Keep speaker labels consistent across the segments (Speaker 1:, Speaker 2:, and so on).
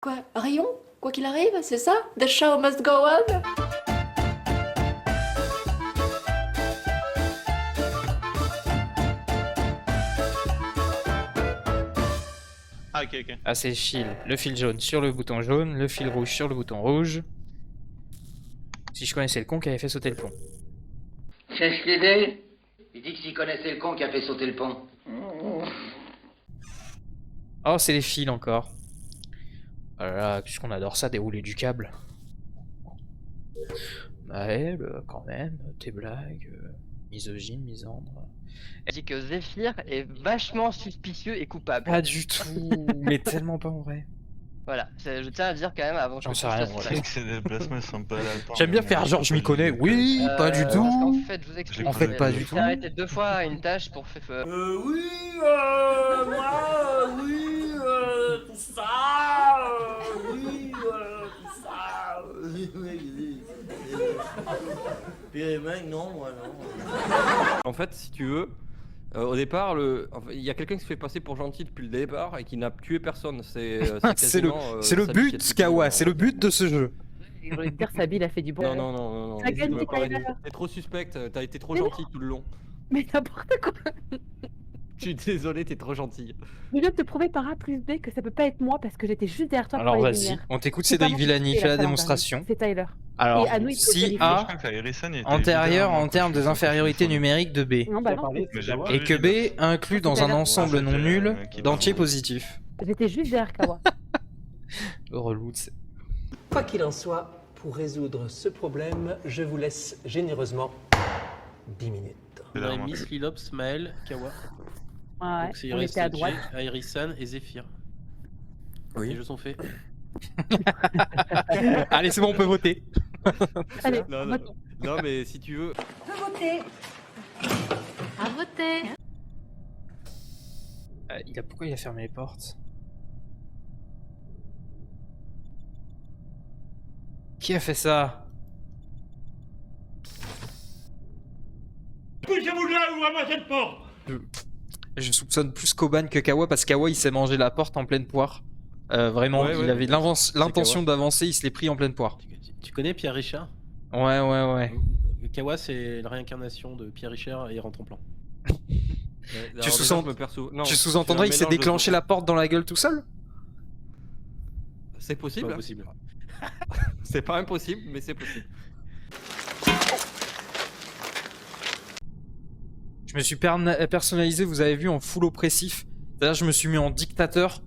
Speaker 1: Quoi, Rayon? Quoi qu'il arrive, c'est ça? The show must go on?
Speaker 2: Ah ok ok.
Speaker 3: Ah, c'est le fil. Le fil jaune sur le bouton jaune, le fil rouge sur le bouton rouge. Si je connaissais le con qui avait fait sauter le pont.
Speaker 4: C'est ce qu'il dit. Il dit que s'il connaissait le con qui a fait sauter le pont.
Speaker 3: Oh, c'est les fils encore. Oh là là, puisqu'on adore ça, dérouler du câble. Ouais, quand même, tes blagues, misogyne, misandre.
Speaker 5: Elle dit que Zéphyr est vachement suspicieux et coupable.
Speaker 3: Pas du tout, mais tellement pas en vrai.
Speaker 5: Voilà, je tiens à le dire quand même avant que
Speaker 3: J'en
Speaker 5: je
Speaker 3: sais
Speaker 5: fasse
Speaker 3: rien,
Speaker 5: ce
Speaker 3: voilà.
Speaker 5: truc.
Speaker 2: Ces déplacements sont pas là.
Speaker 3: J'aime bien faire genre je m'y connais. Oui, pas du
Speaker 5: Parce qu'en
Speaker 3: tout.
Speaker 5: fait, je vous explique.
Speaker 3: En fait, pas du tout.
Speaker 5: J'ai arrêté 2 fois une tâche pour faire.
Speaker 6: Oui, moi, oui, tout ça, oui, tout ça, oui. Puis mec, non, moi, non.
Speaker 7: En fait, si tu veux, au départ, il y a quelqu'un qui se fait passer pour gentil depuis le départ et qui n'a tué personne. C'est
Speaker 3: C'est le
Speaker 7: quasiment,
Speaker 3: but, Kawa, c'est le but de ce jeu.
Speaker 8: J'ai envie de dire, Sabi, il a fait du bon.
Speaker 7: Non.
Speaker 8: Ça gagne,
Speaker 7: Tu m'as
Speaker 8: Tyler.
Speaker 7: T'es trop suspecte, t'as été trop
Speaker 8: Mais non.
Speaker 7: gentil tout le long.
Speaker 8: Mais n'importe quoi.
Speaker 7: Je suis désolé, t'es trop gentil.
Speaker 8: Je viens de te prouver par A plus B que ça peut pas être moi parce que j'étais juste derrière toi
Speaker 3: Alors
Speaker 8: pour les
Speaker 3: vas-y,
Speaker 8: lumières.
Speaker 3: on t'écoute
Speaker 8: C'est pas
Speaker 3: Cédric
Speaker 8: moi
Speaker 3: Villani,
Speaker 8: qui
Speaker 3: fais la
Speaker 8: l'ai fait
Speaker 3: démonstration.
Speaker 8: C'est Tyler.
Speaker 3: Alors,
Speaker 8: Et à nous, il faut
Speaker 3: si
Speaker 8: vérifier.
Speaker 2: Je
Speaker 3: A,
Speaker 2: crois qu'Aerison était
Speaker 3: antérieur
Speaker 2: évidemment
Speaker 3: en termes des
Speaker 2: plus
Speaker 3: infériorités
Speaker 2: fort.
Speaker 3: numériques de B.
Speaker 8: Non, bah non.
Speaker 2: Mais j'ai pas
Speaker 3: Et
Speaker 2: vu
Speaker 3: que
Speaker 2: les
Speaker 3: B inclut dans un ensemble non nul d'entiers positifs.
Speaker 8: J'étais juste derrière Kawa.
Speaker 3: Relou, c'est...
Speaker 9: Quoi qu'il en soit, pour résoudre ce problème, je vous laisse généreusement 10 minutes.
Speaker 2: C'est
Speaker 6: On a
Speaker 2: vraiment-
Speaker 6: Miss Lilops, Maël, Kawa.
Speaker 8: Ouais,
Speaker 6: Donc c'est
Speaker 8: on était à droite.
Speaker 6: Aerisan et Zéphyr. Les jeux sont faits.
Speaker 3: Allez, c'est bon, on peut voter.
Speaker 8: Allez,
Speaker 7: Non, non,
Speaker 8: votons.
Speaker 7: non, mais si tu veux.
Speaker 1: À voter!
Speaker 3: Pourquoi il a fermé les portes? Qui a fait ça?
Speaker 6: Poussez-vous là, ouvrez-moi cette porte!
Speaker 3: Je soupçonne plus Koban que Kawa parce que Kawa il s'est mangé la porte en pleine poire. Vraiment,
Speaker 7: Ouais,
Speaker 3: il
Speaker 7: ouais.
Speaker 3: avait l'intention d'avancer, il se l'est pris en pleine poire.
Speaker 6: Tu connais Pierre Richard?
Speaker 3: Ouais.
Speaker 6: Kawa, c'est la réincarnation de Pierre Richard et il rentre en plan.
Speaker 3: Tu sous-entendrais qu'il s'est déclenché la porte dans la gueule tout seul?
Speaker 7: C'est
Speaker 6: C'est
Speaker 7: possible.
Speaker 6: pas possible.
Speaker 7: C'est pas impossible, mais c'est possible.
Speaker 3: Je me suis personnalisé, vous avez vu, en full oppressif. C'est-à-dire, je me suis mis en dictateur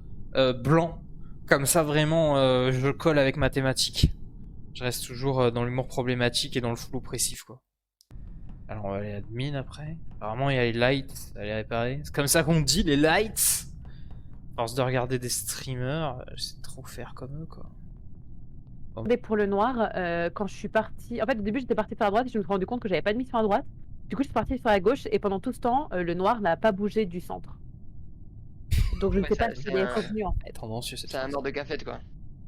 Speaker 3: blanc. Comme ça, vraiment, je colle avec ma thématique. Je reste toujours dans l'humour problématique et dans le full oppressif, quoi. Alors, on va aller à admin après. Apparemment, il y a les lights à les réparer. C'est comme ça qu'on dit, les lights. À force de regarder des streamers, je sais trop faire comme eux, quoi.
Speaker 8: Mais pour le noir, quand je suis partie. En fait, au début, j'étais partie sur la droite et je me suis rendu compte que j'avais pas de mission à droite. Du coup, je suis partie sur la gauche et pendant tout ce temps, le noir n'a pas bougé du centre. Donc, je ne
Speaker 5: Ouais,
Speaker 8: sais
Speaker 5: ça,
Speaker 8: pas s'il
Speaker 5: c'est
Speaker 8: est
Speaker 5: un-
Speaker 8: revenu en fait.
Speaker 3: Tendancieux, cette
Speaker 5: C'est un
Speaker 3: phrase.
Speaker 5: mort de café quoi.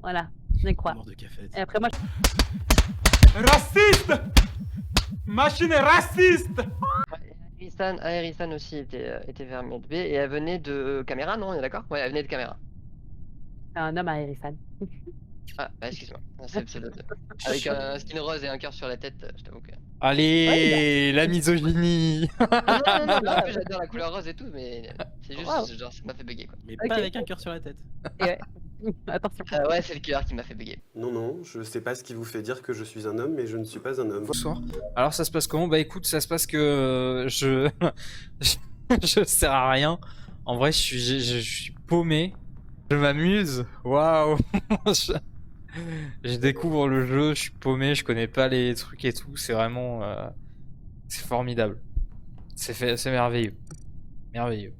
Speaker 8: Voilà, je n'y crois.
Speaker 6: Mort de café.
Speaker 8: Et après, moi,
Speaker 10: Raciste! Machine est raciste!
Speaker 5: Aerisan aussi était vers Med B et elle venait de caméra, non? On est d'accord? Ouais, elle venait de caméra.
Speaker 8: c'est un homme à Erisan.
Speaker 5: Ah, excuse-moi. C'est l'autre. Avec un skin rose et un cœur sur la tête, je t'avoue que.
Speaker 3: Allez, la misogynie.
Speaker 5: Non, mais en plus, j'adore la couleur rose et tout, mais c'est juste,
Speaker 8: Wow.
Speaker 5: genre, ça m'a fait bugger quoi.
Speaker 6: Mais
Speaker 8: Ok.
Speaker 6: pas avec un cœur sur la tête.
Speaker 8: Et ouais. Attention.
Speaker 5: Ouais, c'est le cœur qui m'a fait bugger.
Speaker 11: Non, je sais pas ce qui vous fait dire que je suis un homme, mais je ne suis pas un homme.
Speaker 3: Bonsoir. Alors ça se passe comment? Bah écoute, ça se passe que je je sers à rien. En vrai, je suis paumé. Je m'amuse. Waouh. Je découvre le jeu, je suis paumé, je connais pas les trucs et tout. C'est vraiment c'est formidable. C'est merveilleux. Merveilleux.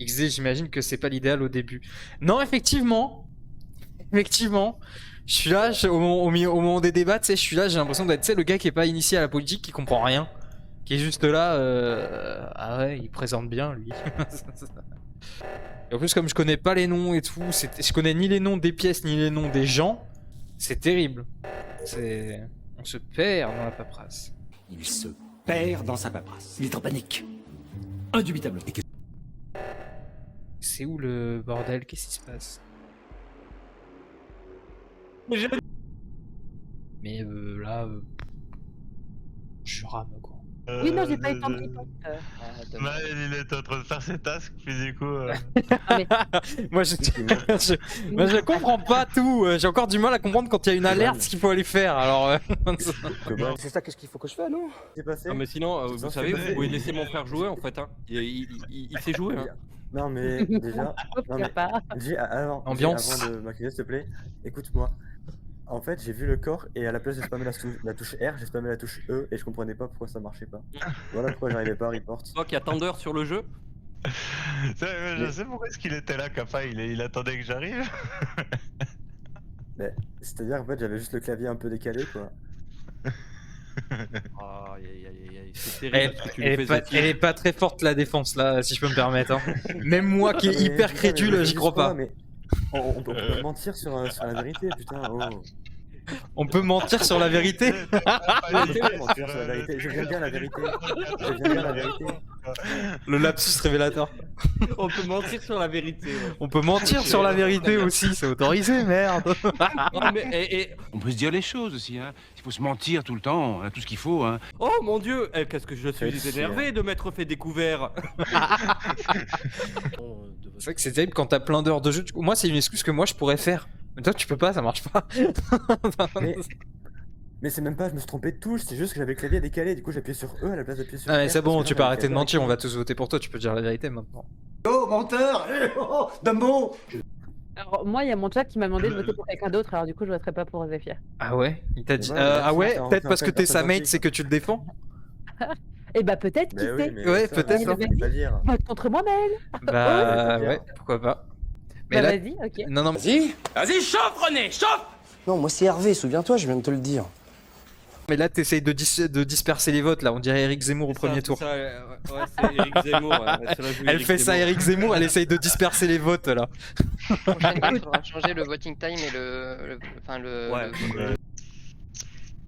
Speaker 3: XD, j'imagine que c'est pas l'idéal au début. Non, effectivement. Effectivement. Je suis là, au moment des débats, tu sais, je suis là, j'ai l'impression d'être, tu sais, le gars qui est pas initié à la politique, qui comprend rien. Qui est juste là, ah ouais, il présente bien, lui. Et en plus, comme je connais pas les noms et tout, je connais ni les noms des pièces, ni les noms des gens, c'est terrible. On se perd dans la paperasse.
Speaker 10: Il se perd dans sa paperasse. Il est en panique. Indubitablement.
Speaker 3: C'est où le bordel? Qu'est-ce qui se passe? Mais là, je rame quoi.
Speaker 8: Oui, non, j'ai pas eu le temps de répondre.
Speaker 2: Maël, il était en train de faire ses tasks, puis du coup.
Speaker 3: Moi je comprends pas tout. J'ai encore du mal à comprendre quand il y a une alerte ce qu'il faut aller faire. Alors.
Speaker 10: C'est ça, qu'est-ce qu'il faut que je fasse, non? C'est passé?
Speaker 7: Ah mais sinon, vous
Speaker 10: Ça,
Speaker 7: savez,
Speaker 10: c'est
Speaker 7: vous
Speaker 10: passé.
Speaker 7: pouvez laisser mon frère jouer en fait. Hein. Il sait jouer. Hein.
Speaker 10: Non, mais déjà. Non, mais
Speaker 8: Pas.
Speaker 3: Ambiance.
Speaker 10: Avant de m'accuser, s'il te plaît, écoute-moi. En fait, j'ai vu le corps et à la place de spammer la touche R, j'ai spammé la touche E et je comprenais pas pourquoi ça marchait pas. Voilà pourquoi j'arrivais pas à report.
Speaker 7: Tu vois qu'il y a tant d'heures sur le jeu.
Speaker 2: Je sais pourquoi est-ce qu'il était là, Kappa, il attendait que j'arrive.
Speaker 10: Mais c'est-à-dire en fait j'avais juste le clavier un peu décalé quoi.
Speaker 7: Aïe aïe aïe aïe, c'est terrible ce que tu lui fais.
Speaker 3: Elle est pas très forte la défense là, si je peux me permettre. Hein. Même moi qui est
Speaker 10: Mais,
Speaker 3: hyper
Speaker 10: putain,
Speaker 3: crédule,
Speaker 10: mais
Speaker 3: j'y crois pas.
Speaker 10: Mais on peut mentir sur la vérité, putain. Oh.
Speaker 3: On peut mentir sur la vérité.
Speaker 10: On peut mentir sur la vérité. Je viens bien la vérité. Je viens bien la vérité.
Speaker 3: Le lapsus révélateur.
Speaker 7: On peut mentir sur la vérité.
Speaker 3: On peut mentir sur la vérité aussi, c'est autorisé, merde.
Speaker 7: Non, mais,
Speaker 12: On peut se dire les choses aussi, hein. Il faut se mentir tout le temps, on a tout ce qu'il faut, hein.
Speaker 7: Oh mon dieu, qu'est-ce que je suis énervé de m'être fait découvert.
Speaker 3: C'est vrai que c'est terrible quand t'as plein d'heures de jeu. Du coup, moi, c'est une excuse que moi je pourrais faire. Mais toi, tu peux pas, ça marche pas.
Speaker 10: Mais c'est même pas, je me suis trompé de touche, c'est juste que j'avais le clavier décalé, du coup j'ai appuyé sur E à la place d'appuyer sur
Speaker 3: Ah, mais
Speaker 10: R,
Speaker 3: c'est bon,
Speaker 10: parce que
Speaker 3: tu
Speaker 10: là,
Speaker 3: peux
Speaker 10: j'avais
Speaker 3: arrêter de
Speaker 10: le
Speaker 3: mentir, on
Speaker 10: clavier
Speaker 3: va tous voter pour toi, tu peux dire la vérité maintenant.
Speaker 10: Oh, menteur. Oh, Dumbo.
Speaker 8: Alors, moi, il y a mon chat qui m'a demandé de voter pour quelqu'un d'autre, alors du coup, je voterai pas pour Zephyr.
Speaker 3: Ah ouais? Il t'a dit.
Speaker 10: Ouais,
Speaker 3: Ah
Speaker 10: merci,
Speaker 3: ouais?
Speaker 10: ça en
Speaker 3: Peut-être
Speaker 10: fait
Speaker 3: parce
Speaker 10: un
Speaker 3: que
Speaker 10: peu
Speaker 3: t'es sa
Speaker 10: personne
Speaker 3: mate, c'est que tu le défends?
Speaker 8: Eh bah, peut-être, qui
Speaker 10: Mais oui,
Speaker 8: sait?
Speaker 10: mais
Speaker 3: Ouais,
Speaker 10: ça,
Speaker 3: peut-être,
Speaker 10: ça,
Speaker 3: hein.
Speaker 10: je peux pas dire.
Speaker 8: Vote contre moi, Maël.
Speaker 3: Bah
Speaker 10: Ouais,
Speaker 3: ouais, pourquoi pas. Mais
Speaker 8: Bah,
Speaker 3: là.
Speaker 8: vas-y, ok.
Speaker 3: Non, non,
Speaker 12: Vas-y, chauffe René, chauffe!
Speaker 13: Non, moi c'est Hervé, souviens-toi, je viens de te le dire.
Speaker 3: mais là, t'essayes de disperser les votes là, on dirait Eric Zemmour au premier tour.
Speaker 7: Ouais, c'est Eric Zemmour.
Speaker 3: Elle fait ça, Eric Zemmour, elle essaye de disperser les votes là.
Speaker 5: Prochaine fois, il faudra changer le voting time et enfin le.
Speaker 7: Ouais.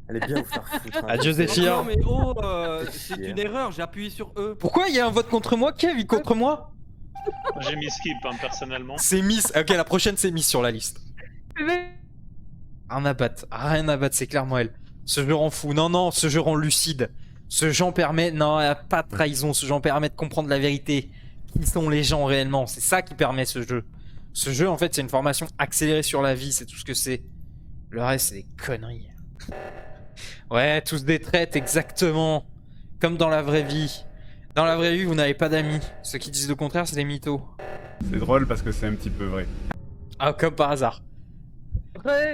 Speaker 10: Allez bien vous faire foutre. hein.
Speaker 3: Adieu, Zephyr.
Speaker 7: Non mais oh, c'est une erreur, j'ai appuyé sur E.
Speaker 3: Pourquoi il y a un vote contre moi? Qui a vu contre moi?
Speaker 2: J'ai mis skip, hein, personnellement.
Speaker 3: C'est Miss. Ok, la prochaine c'est Miss sur la liste. Rien à battre, c'est clairement elle. Ce jeu rend fou. Non, non, ce jeu rend lucide. Ce jeu permet. Non, y a pas de trahison. Ce jeu permet de comprendre la vérité. Qui sont les gens réellement? C'est ça qui permet ce jeu. Ce jeu, en fait, c'est une formation accélérée sur la vie. C'est tout ce que c'est. Le reste, c'est des conneries. Ouais, tous des traites, exactement. Comme dans la vraie vie. Dans la vraie vie, vous n'avez pas d'amis. Ceux qui disent le contraire, c'est des mythos.
Speaker 14: C'est drôle parce que c'est un petit peu vrai.
Speaker 3: Ah, comme par hasard.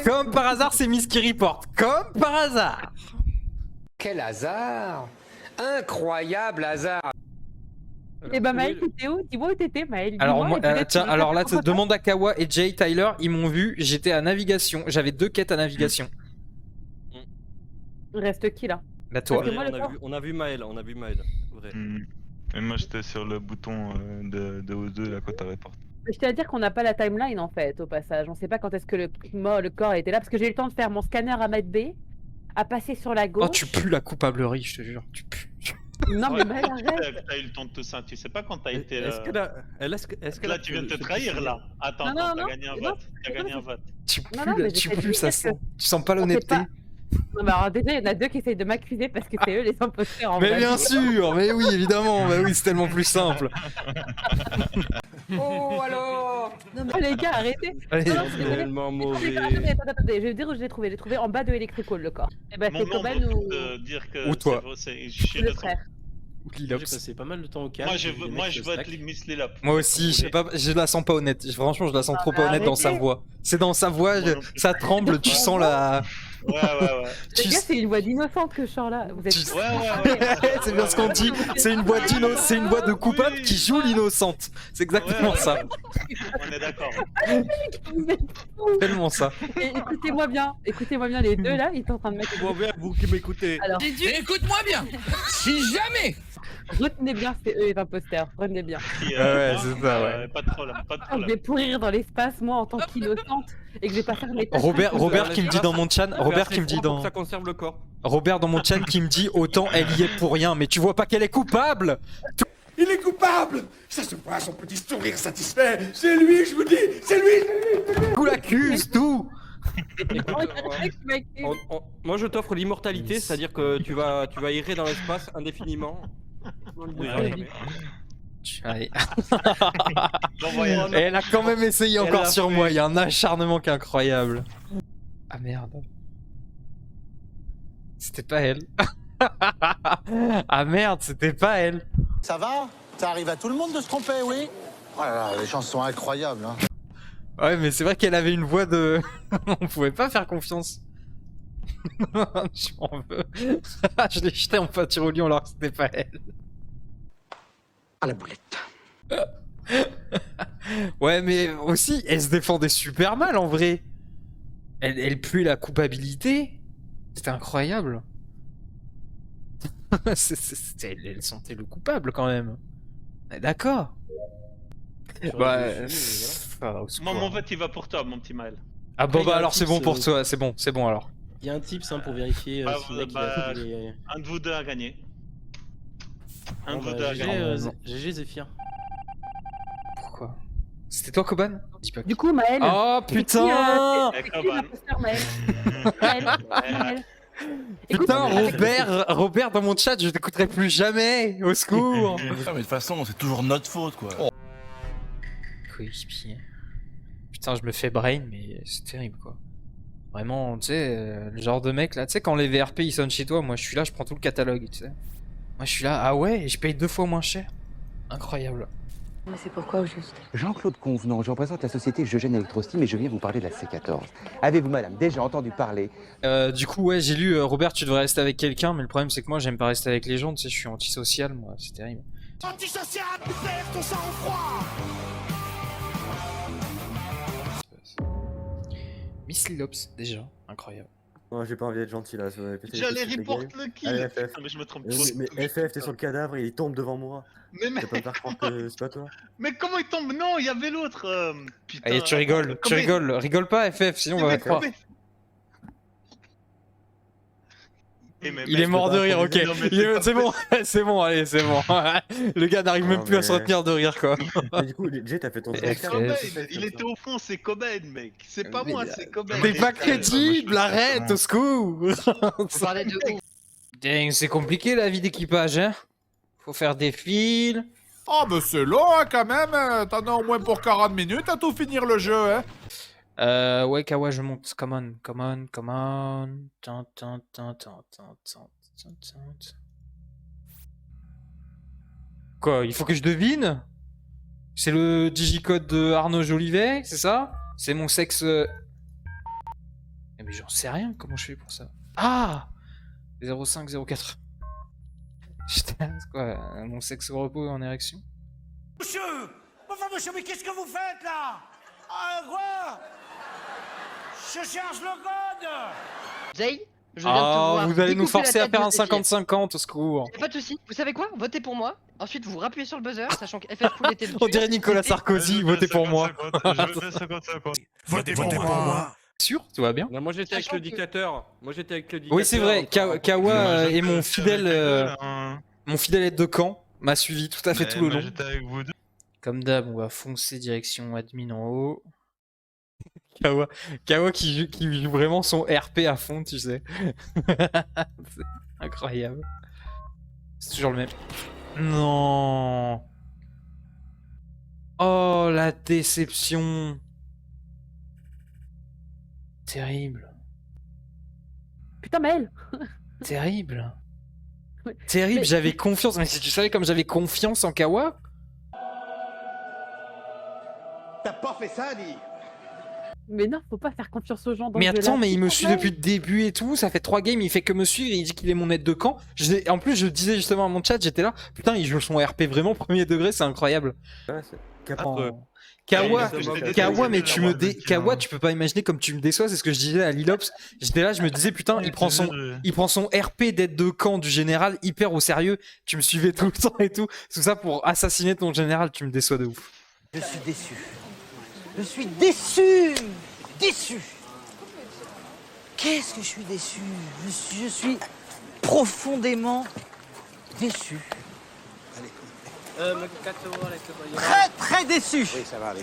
Speaker 3: Comme par hasard, c'est Miss qui reporte. Comme par hasard.
Speaker 13: Quel hasard! Incroyable hasard!
Speaker 8: Eh bah, Maël, t'étais où? Dis-moi où t'étais, Maël.
Speaker 3: Alors,
Speaker 8: dis-moi,
Speaker 3: moi,
Speaker 8: et peut-être
Speaker 3: tiens,
Speaker 8: tu me
Speaker 3: alors là,
Speaker 8: feras
Speaker 3: demande à Kawa et Jay Tyler, ils m'ont vu, j'étais à navigation, j'avais 2 quêtes à navigation.
Speaker 8: Il reste qui là?
Speaker 3: Bah toi.
Speaker 8: Parce que moi, le
Speaker 7: On a vu Maël, vrai.
Speaker 2: Et moi j'étais sur le bouton de O2 là quand t'as report.
Speaker 8: Je tiens à dire qu'on n'a pas la timeline en fait, au passage. On sait pas quand est-ce que le corps était là, parce que j'ai eu le temps de faire mon scanner à mètre B, à passer sur la gauche.
Speaker 3: Oh, tu pues la coupablerie, je te jure. Tu pues.
Speaker 8: Non, mais Maël, arrête.
Speaker 2: T'as eu le temps de tout ça, tu sais pas quand t'as été.
Speaker 7: Est-ce que
Speaker 2: Là, tu viens de te trahir là. Attends,
Speaker 8: Non,
Speaker 2: t'as
Speaker 8: non,
Speaker 2: gagné un
Speaker 8: non,
Speaker 2: vote. T'as gagné un vote.
Speaker 3: Tu
Speaker 8: Non, non,
Speaker 3: pues,
Speaker 8: mais
Speaker 3: tu
Speaker 8: j'essaie de
Speaker 3: pues, ça
Speaker 8: dire
Speaker 3: sent.
Speaker 8: que-
Speaker 3: Tu sens pas
Speaker 8: On sait
Speaker 3: l'honnêteté.
Speaker 8: pas. Non, mais alors déjà, il y en a 2 qui essayent de m'accuser parce que c'est eux les imposteurs en
Speaker 3: Mais
Speaker 8: vrai.
Speaker 3: bien sûr, mais oui, évidemment, bah oui, c'est tellement plus simple.
Speaker 13: Oh alors!
Speaker 8: Non, mais les gars, arrêtez.
Speaker 3: Allez.
Speaker 8: Non, non, je suis désolée.
Speaker 7: Tellement mauvais.
Speaker 8: Attendez, je vais vous dire où je l'ai trouvé. Je l'ai trouvé en bas de Electrical, le corps. Et bah,
Speaker 2: Mon
Speaker 8: c'est
Speaker 2: nom
Speaker 8: Coban
Speaker 2: veut
Speaker 8: ou
Speaker 2: dire que.
Speaker 3: Ou toi.
Speaker 2: C'est chez
Speaker 8: le
Speaker 2: le
Speaker 8: frère.
Speaker 6: J'ai passé pas mal de temps au calme.
Speaker 2: Moi, je vote Miss Lilap.
Speaker 3: Moi aussi, je la sens pas honnête. Franchement, je la sens trop pas honnête dans sa
Speaker 8: arrêtez.
Speaker 3: voix. C'est dans sa voix, ça tremble, tu sens la.
Speaker 2: Ouais.
Speaker 8: Les gars, c'est une voix d'innocente que je sors là. Vous êtes.
Speaker 3: C'est bien ce qu'on dit. C'est une voix de coupable qui joue l'innocente. C'est exactement ça.
Speaker 2: On est d'accord.
Speaker 3: Tellement ça.
Speaker 8: Et écoutez-moi bien, les deux là, ils sont en train de mettre.
Speaker 7: Moi bien, vous qui m'écoutez.
Speaker 8: Alors,
Speaker 12: Écoute-moi bien! Si jamais!
Speaker 8: retenez bien, c'est eux les imposteurs. Retenez bien.
Speaker 3: Ouais, c'est ça, ouais.
Speaker 2: Pas de problème, pas de
Speaker 8: Je
Speaker 2: problème.
Speaker 8: vais pourrir dans l'espace, moi, en tant qu'innocente, et que je vais pas faire mes tâches.
Speaker 3: Robert qui me dit dans mon chat, Robert qui me dit dans.
Speaker 7: Ça conserve le corps.
Speaker 3: Robert dans mon chat qui me dit autant elle y est pour rien, mais tu vois pas qu'elle est coupable.
Speaker 10: Il est coupable. Ça se voit son petit sourire satisfait. C'est lui, je vous dis, c'est lui.
Speaker 3: Tout l'accuse, tout.
Speaker 7: Moi je t'offre l'immortalité, c'est-à-dire que tu vas errer dans l'espace indéfiniment.
Speaker 3: Allez.
Speaker 2: Bon voyage.
Speaker 3: Et elle a quand même essayé
Speaker 7: Elle
Speaker 3: encore
Speaker 7: l'a
Speaker 3: sur
Speaker 7: fait.
Speaker 3: moi, il y a un acharnement qui est incroyable. Ah merde. C'était pas elle. Ah merde, c'était pas elle.
Speaker 15: Ça va? Ça arrive à tout le monde de se tromper, oui? Oh là là, les chances sont incroyables, hein.
Speaker 3: Ouais, mais c'est vrai qu'elle avait une voix de... On pouvait pas faire confiance. Je m'en veux. Je l'ai jeté en pâture au lion alors que c'était pas elle.
Speaker 13: À la boulette.
Speaker 3: Ouais, mais aussi, elle se défendait super mal en vrai. Elle puait la culpabilité. C'était incroyable. Elle sentait le coupable quand même. D'accord. Bah,
Speaker 16: Moi, mon vote, il va pour toi, mon petit Maël.
Speaker 3: Ah bon,
Speaker 6: Après, il y
Speaker 3: bah
Speaker 6: a un
Speaker 3: alors c'est
Speaker 6: tips,
Speaker 3: bon pour toi, c'est bon alors.
Speaker 6: Il y a un tips pour vérifier si le mec il a fait les...
Speaker 16: Un de vous deux a gagné. Un de
Speaker 6: Bon,
Speaker 16: vous
Speaker 6: bah,
Speaker 16: deux a
Speaker 6: GG,
Speaker 16: gagné.
Speaker 6: GG Zephyr.
Speaker 3: Pourquoi? C'était toi, Koban? Dis pas que-
Speaker 8: Du coup, Maël.
Speaker 3: Oh putain!
Speaker 8: C'est qui l'imposteur, Maël? Maël.
Speaker 3: Putain, Robert dans mon chat, je t'écouterai plus jamais! Au secours!
Speaker 12: mais de toute façon, c'est toujours notre faute, quoi.
Speaker 3: Coéquipier. Putain, je me fais brain, mais c'est terrible quoi. Vraiment, tu sais, le genre de mec là, tu sais, quand les VRP ils sonnent chez toi, moi je suis là, je prends tout le catalogue, tu sais. Moi je suis là, ah ouais, et je paye 2 fois moins cher. Incroyable.
Speaker 17: Mais c'est pourquoi au juste?
Speaker 13: Jean-Claude Convenant, je représente la société Jeugène Electrostime et je viens vous parler de la C14. Avez-vous, madame, déjà entendu parler?
Speaker 3: Du coup, ouais, j'ai lu, Robert, tu devrais rester avec quelqu'un, mais le problème c'est que moi j'aime pas rester avec les gens, tu sais, je suis antisocial, moi, c'est terrible.
Speaker 15: Antisocial, tu perds ton sang-froid!
Speaker 3: Miss Lilops, déjà, incroyable.
Speaker 10: Ouais, j'ai pas envie d'être gentil là.
Speaker 16: J'allais report le kill.
Speaker 10: Allez, FF.
Speaker 16: Ah, mais je me trompe
Speaker 10: Mais FF, t'es sur le cadavre et il tombe devant moi.
Speaker 16: Mais
Speaker 10: Tu vas pas me faire croire que c'est pas toi.
Speaker 16: Mais comment il tombe? Non, il y avait l'autre. Putain.
Speaker 3: Allez, tu rigoles, rigole pas FF, sinon on va te croire. Il est mort de rire, ok. C'est bon, c'est bon, allez, c'est bon. Le gars n'arrive même plus à se retenir de rire, quoi.
Speaker 10: Mais du coup, Jay, t'as fait ton
Speaker 16: Cobain, il était au fond, c'est Cobain, mec. C'est pas moi, c'est Cobain.
Speaker 3: T'es pas crédible, arrête, au secours.
Speaker 5: Vous parlez de où?
Speaker 3: Dang, c'est compliqué la vie d'équipage, hein. Faut faire des fils.
Speaker 14: Oh, mais c'est long, hein, quand même. T'en as au moins pour 40 minutes à tout finir le jeu, hein.
Speaker 3: Ouais, Kawa, je monte. Come on. Quoi, il faut que je devine? C'est le digicode de Arnaud Jolivet, c'est ça? C'est mon sexe... Mais j'en sais rien, comment je fais pour ça? Ah! 0504. Putain, c'est quoi? Mon sexe au repos et en érection?
Speaker 15: Monsieur! Enfin, monsieur, mais qu'est-ce que vous faites là? Ah, quoi? Je cherche le code!
Speaker 5: Jay, je viens de te voir.
Speaker 3: Vous allez nous
Speaker 5: découper la
Speaker 3: forcer à
Speaker 5: tête
Speaker 3: faire
Speaker 5: de
Speaker 3: un
Speaker 5: Zephyr.
Speaker 3: 50-50, au secours.
Speaker 5: Pas de soucis. Vous savez quoi? Votez pour moi. Ensuite, vous rappuyez sur le buzzer, sachant que FF Pool était le
Speaker 3: On dirait Nicolas Sarkozy, votez pour moi.
Speaker 2: Votez pour moi.
Speaker 3: Sûr? Tout va bien?
Speaker 7: Non, moi j'étais avec
Speaker 5: Sachant
Speaker 7: le
Speaker 5: que-
Speaker 7: dictateur. Moi j'étais avec le dictateur.
Speaker 3: Oui, c'est vrai, Kawa est mon fidèle aide de camp, m'a suivi tout à fait tout le long.
Speaker 2: J'étais avec vous deux.
Speaker 3: Comme d'hab, on va foncer direction admin en haut. Kawa qui joue vraiment son RP à fond, tu sais. C'est incroyable. C'est toujours le même. Non. Oh, la déception. Terrible.
Speaker 8: Putain, Maël.
Speaker 3: Terrible.
Speaker 8: Ouais.
Speaker 3: Terrible,
Speaker 8: Mais-
Speaker 3: j'avais confiance. Mais si tu savais comme j'avais confiance en Kawa.
Speaker 15: T'as pas fait ça, dit?
Speaker 8: Mais non, faut pas faire confiance aux gens dans
Speaker 3: Mais
Speaker 8: ce
Speaker 3: attends,
Speaker 8: jeu-là.
Speaker 3: mais il me
Speaker 8: Putain,
Speaker 3: suit
Speaker 8: Maël.
Speaker 3: depuis le début et tout, ça fait 3 games, il fait que me suivre, il dit qu'il est mon aide de camp. En plus, je disais justement à mon chat, j'étais là, putain, il joue son RP vraiment premier degré, c'est incroyable.
Speaker 10: Ouais, c'est
Speaker 3: Oh. Kawa, mais Kawa, tu peux pas imaginer comme tu me déçois, c'est ce que je disais à Lilops. J'étais là, je me disais, putain, il prend son RP d'aide de camp du général hyper au sérieux, tu me suivais tout le temps et tout ça pour assassiner ton général, tu me déçois de ouf.
Speaker 15: Je suis déçu. Je suis déçu! Déçu! Qu'est-ce que je suis déçu? Je suis profondément déçu. Très très déçu! Oui, ça va aller.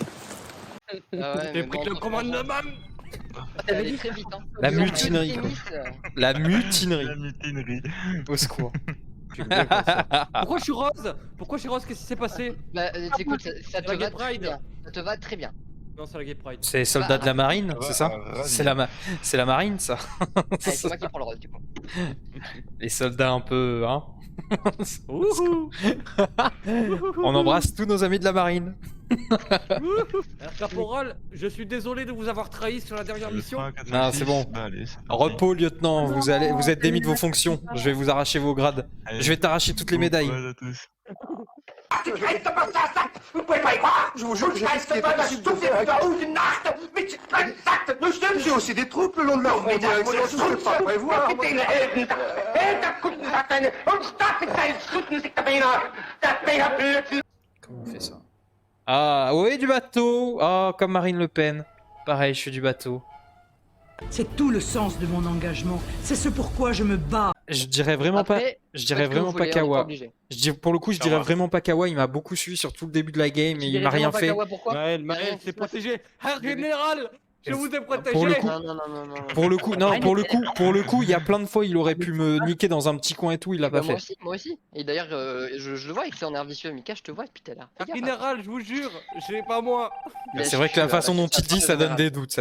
Speaker 5: Ah ouais, mais bon,
Speaker 7: le commandement.
Speaker 5: C'est allé très vite, hein.
Speaker 3: La
Speaker 5: Genre,
Speaker 3: mutinerie,
Speaker 5: le
Speaker 3: quoi.
Speaker 5: tennis,
Speaker 3: La mutinerie.
Speaker 2: La mutinerie.
Speaker 3: Au secours.
Speaker 7: Pourquoi je suis rose? Pourquoi je suis rose? Qu'est-ce qui s'est passé?
Speaker 5: Bah, écoute, ça te
Speaker 7: La
Speaker 5: va
Speaker 7: Gay
Speaker 5: très
Speaker 7: Pride.
Speaker 5: bien. Ça te va très bien.
Speaker 7: Non, c'est la Gay Pride.
Speaker 3: C'est soldat de la marine, c'est ça? C'est la marine, ça.
Speaker 5: Allez, c'est moi qui prends le rôle, du coup.
Speaker 3: Les soldats un peu, hein.
Speaker 7: Wouhou.
Speaker 3: On embrasse tous nos amis de la marine.
Speaker 7: Alors, Caporal, je suis désolé de vous avoir trahi sur la dernière mission.
Speaker 3: Non, c'est bon. Repos, lieutenant, vous êtes démis de vos fonctions. Je vais vous arracher vos grades. Je vais t'arracher toutes les médailles.
Speaker 15: Tu restes pas ça, vous pouvez pas y croire. Je vous jure, je reste pas là, tout fait dans une nacht. Mais c'est pas exact. Nous sommes, j'ai aussi des troupes le long de leur route. Je ne peux pas prévoir.
Speaker 3: Comment on fait ça? Ah, oui, du bateau. Ah, comme Marine Le Pen. Pareil, je fais du bateau.
Speaker 18: C'est tout le sens de mon engagement. C'est ce pourquoi je me bats.
Speaker 3: Je dirais vraiment pas. Je dirais vraiment pas Kawa. Pour le coup, je dirais vraiment pas Kawa. Il m'a beaucoup suivi sur tout le début de la game et il m'a rien fait.
Speaker 7: Maël, c'est protégé. Herr Général, je vous ai protégé.
Speaker 3: Pour le coup, pour le coup, il y a plein de fois, il aurait pu me niquer dans un petit coin et tout, il l'a pas fait.
Speaker 5: Moi aussi. Et d'ailleurs, je le vois avec son air vicieux. Mika, je te vois depuis tout à l'heure.
Speaker 7: Herr Général, je vous jure, c'est pas moi.
Speaker 3: C'est vrai que la façon dont il dit, ça donne des doutes,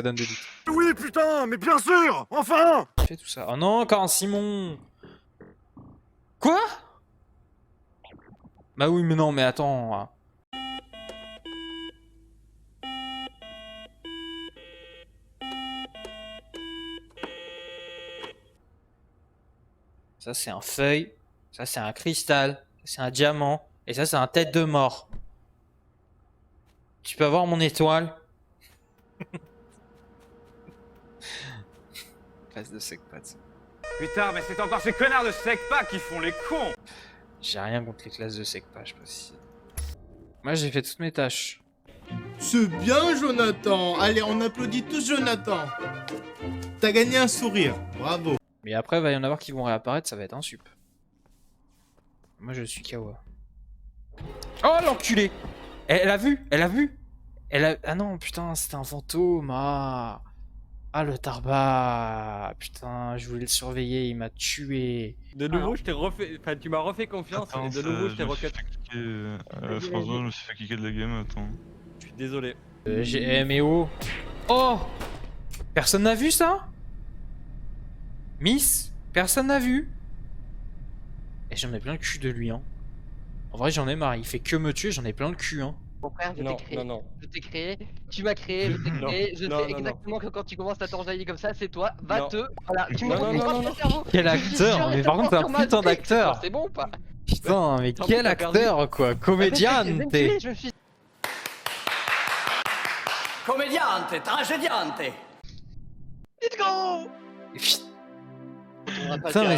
Speaker 14: Oui, putain, mais bien sûr, enfin.
Speaker 3: Fais tout ça. Oh non, encore un Simon. Quoi? Bah oui, mais non, mais attends. Ça, c'est un feuille. Ça, c'est un cristal. Ça, c'est un diamant. Et ça, c'est un tête de mort. Tu peux avoir mon étoile. Classe de secpat.
Speaker 19: Putain, mais c'est encore ces connards de secpa qui font les cons.
Speaker 3: J'ai rien contre les classes de secpa, je sais pas si... Moi, j'ai fait toutes mes tâches.
Speaker 20: C'est bien, Jonathan. Allez, on applaudit tous Jonathan. T'as gagné un sourire. Bravo.
Speaker 3: Mais après, il va y en avoir qui vont réapparaître, ça va être un sup. Moi, je suis Kawa. Oh, l'enculé! Elle a vu! Ah non, putain, c'était un fantôme. Ah, le tarba. Putain, je voulais le surveiller, il m'a tué.
Speaker 7: De nouveau, je t'ai refait... Enfin, tu m'as refait confiance et de nouveau, je t'ai recut.
Speaker 2: François, je me suis fait kicker de la game, attends.
Speaker 7: Je suis désolé.
Speaker 3: Mais oh! Oh! Personne n'a vu ça? Miss? Personne n'a vu? Et j'en ai plein le cul de lui, hein. En vrai, j'en ai marre, il fait que me tuer, j'en ai plein le cul, hein.
Speaker 5: Mon frère, je t'ai créé, tu m'as créé, je t'ai créé, je sais exactement que quand tu commences à t'enjailler comme ça, c'est toi, voilà, tu me comprends le cerveau.
Speaker 3: Quel acteur, mais par contre, c'est un putain d'acteur.
Speaker 5: C'est bon ou pas?
Speaker 3: Putain, mais quel acteur, quoi, comédiante.
Speaker 15: Comédiante, tragédiante.
Speaker 5: Let's go.
Speaker 3: Putain,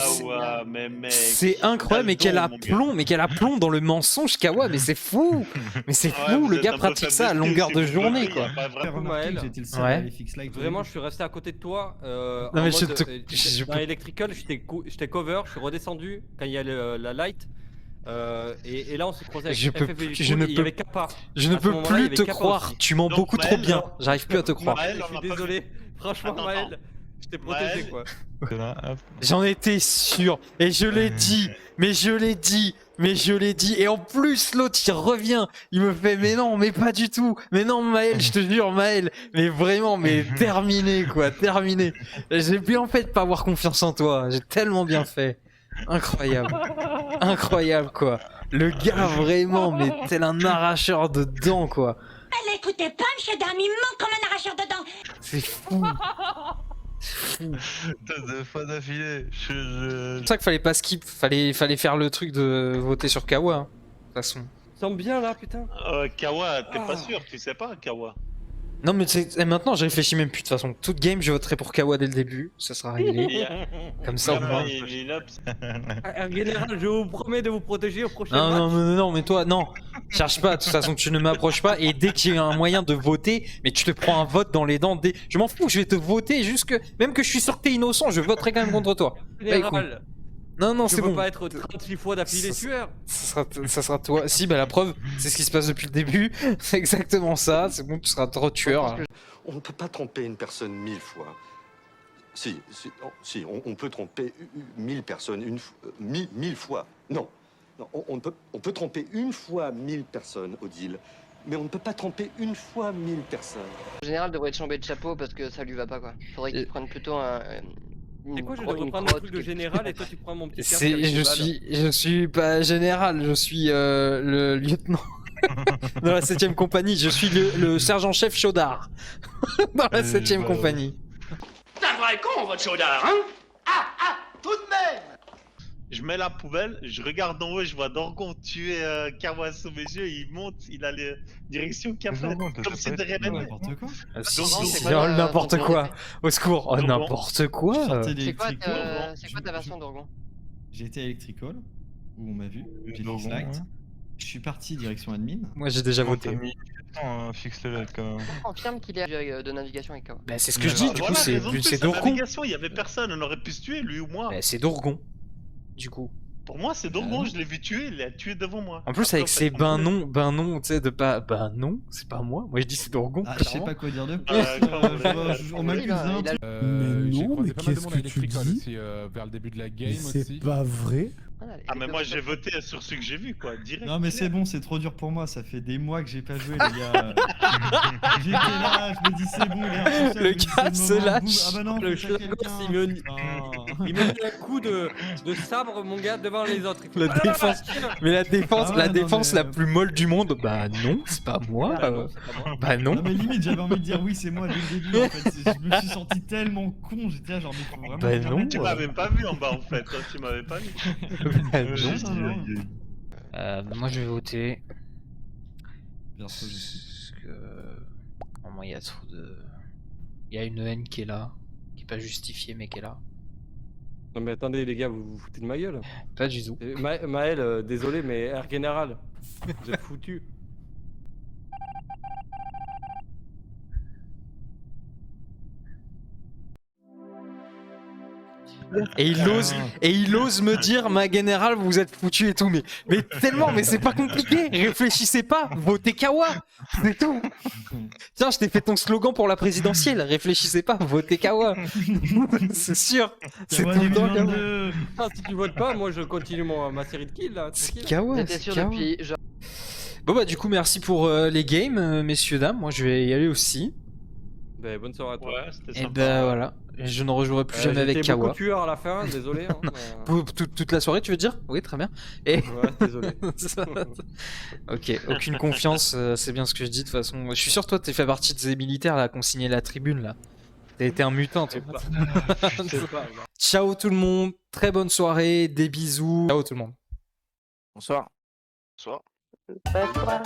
Speaker 3: c'est incroyable, mais quel aplomb dans le mensonge, Kawa, mais c'est fou! Mais c'est fou, le gars pratique ça à longueur de journée, quoi.
Speaker 7: Ouais. Vraiment, je suis resté à côté de toi.
Speaker 3: Non, mais
Speaker 7: dans Electrical, j'étais cover, je suis redescendu quand il y a la light. Et là, on s'est croisé avec FF et
Speaker 3: je ne peux plus te croire, tu mens beaucoup trop bien, j'arrive plus à te croire.
Speaker 7: Je suis désolé, franchement, Maël. Je t'ai protégé, quoi.
Speaker 3: J'en étais sûr, et je l'ai dit, et en plus l'autre il revient, il me fait mais non, mais pas du tout, mais non Maël, je te jure Maël, mais vraiment, mais terminé quoi, terminé. J'ai bien fait de pas avoir confiance en toi, j'ai tellement bien fait, incroyable quoi. Le gars vraiment, mais tel un arracheur de dents quoi.
Speaker 21: Elle écoutait pas le dame, il ment comme un arracheur de dents.
Speaker 3: C'est fou.
Speaker 2: Deux fois d'affilée.
Speaker 3: C'est pour ça qu'il fallait pas skip, fallait faire le truc de voter sur Kawa, hein, de toute façon.
Speaker 7: Ça semble bien là, putain.
Speaker 16: Kawa, t'es pas sûr, tu sais pas, Kawa.
Speaker 3: Non mais maintenant je réfléchis même plus de toute façon. Toute game je voterai pour Kawa dès le début, ça sera réglé. Comme ça au moins.
Speaker 7: En général, je vous promets de vous protéger au prochain match.
Speaker 3: Non mais toi non, cherche pas, de toute façon tu ne m'approches pas et dès qu'il y a un moyen de voter, mais tu te prends un vote dans les dents, je m'en fous, je vais te voter même que je suis sûr que t'es innocent, je voterai quand même contre toi.
Speaker 7: Général.
Speaker 3: Non, c'est bon.
Speaker 7: Tu peux pas être 36 fois d'affilée tueur.
Speaker 3: Ça sera toi. Si, bah la preuve, c'est ce qui se passe depuis le début. C'est exactement ça. C'est bon, tu seras trop tueur.
Speaker 11: On ne peut pas tromper une personne 1000 fois. Si, on peut tromper 1000 personnes 1000 fois. Non, on peut tromper une fois 1000 personnes, Odile, mais on ne peut pas tromper une fois 1000 personnes.
Speaker 5: Le général devrait être chambé de chapeau parce que ça lui va pas quoi. Faudrait qu'il prenne plutôt un.
Speaker 7: C'est quoi, je devrais prendre le truc de général et toi tu prends mon petit casque.
Speaker 3: Je suis pas général, je suis le lieutenant. Dans la 7ème compagnie, je suis le sergent-chef Chaudard. Dans la 7ème compagnie.
Speaker 15: C'est un vrai con, votre chaudard, hein? Ah, tout de même!
Speaker 16: Je mets la poubelle, je regarde en haut, je vois Dorgon tuer Kawa sous mes yeux, il monte, il a la direction qu'il a fait. Comme c'est de RMM.
Speaker 3: N'importe quoi. N'importe quoi. Au secours. Oh, n'importe quoi.
Speaker 5: C'est quoi ta version Dorgon?
Speaker 4: J'ai été à Electrical, où on m'a vu, j'ai fait Slack. Je suis parti direction admin.
Speaker 3: Moi j'ai déjà voté.
Speaker 2: Fixe le quand même.
Speaker 5: On confirme qu'il est de navigation avec Kawa.
Speaker 3: Bah c'est ce que je dis, du coup c'est Dorgon.
Speaker 16: Navigation, il y avait personne, on aurait pu se tuer lui ou moi.
Speaker 3: Bah c'est Dorgon. Du coup.
Speaker 16: Pour moi c'est Dorgon, je l'ai vu tuer, il l'a tué devant moi.
Speaker 3: En plus avec ses non, tu sais de pas, non, c'est pas moi. Moi je dis c'est Dorgon.
Speaker 4: Ah, je sais pas quoi dire de plus. On m'accuse d'un truc.
Speaker 22: Mais non, mais qu'est-ce que tu dis?
Speaker 14: Vers le début de la game
Speaker 22: C'est pas vrai.
Speaker 16: Ah mais moi j'ai voté sur ce que j'ai vu quoi, direct.
Speaker 4: Non mais c'est bon, c'est trop dur pour moi, ça fait des mois que j'ai pas joué les gars. J'étais là, je me dis c'est bon,
Speaker 3: le gars se lâche.
Speaker 4: Ah bah non,
Speaker 7: le Schlagos, il me met un coup de sabre mon gars devant les autres.
Speaker 3: La défense, mais la défense la plus molle du monde. Bah non, c'est pas moi. Bah non.
Speaker 4: Non mais limite j'avais envie de dire oui c'est moi dès le début en fait. Je me suis senti tellement con, j'étais là genre mais faut vraiment.
Speaker 3: Bah non.
Speaker 16: Tu m'avais pas vu en bas en fait, tu m'avais pas vu.
Speaker 3: Moi je vais voter.
Speaker 4: Perso je suis.
Speaker 3: Parce que moi il y a trop de. Il y a une haine qui est là, qui est pas justifiée mais qui est là.
Speaker 7: Non mais attendez les gars, vous vous foutez de ma gueule?
Speaker 3: Pas du tout.
Speaker 7: Maël, désolé mais Air Général, vous êtes foutu.
Speaker 3: Et il ose me dire, ma générale, vous êtes foutu et tout, mais tellement, mais c'est pas compliqué, réfléchissez pas, votez Kawa, c'est tout. Tiens, je t'ai fait ton slogan pour la présidentielle, réfléchissez pas, votez Kawa. C'est sûr, c'est tout le temps Kawa.
Speaker 7: Ah, si tu votes pas, moi je continue ma série de kills là.
Speaker 3: C'est Kawa,
Speaker 5: J'étais sûr depuis.
Speaker 3: Bon bah du coup, merci pour les games, messieurs, dames, moi je vais y aller aussi.
Speaker 7: Bah, bonne soirée à toi.
Speaker 16: Ouais, c'était
Speaker 3: Et
Speaker 16: sympa.
Speaker 3: bah voilà, je ne rejouerai plus jamais avec
Speaker 7: J'étais beaucoup
Speaker 3: Kawa.
Speaker 7: tueur à la fin, désolé. Hein,
Speaker 3: Toute la soirée, tu veux dire? Oui, très bien. Et...
Speaker 7: Ouais, désolé.
Speaker 3: Ok, aucune confiance, c'est bien ce que je dis de toute façon. Je suis sûr, toi, t'es fait partie de ces militaires là, qui ont signé la tribune là. T'as été un mutant, toi. Ciao tout le monde, très bonne soirée, des bisous. Ciao tout le monde.
Speaker 23: Bonsoir.
Speaker 16: Bonsoir.
Speaker 8: Bonsoir.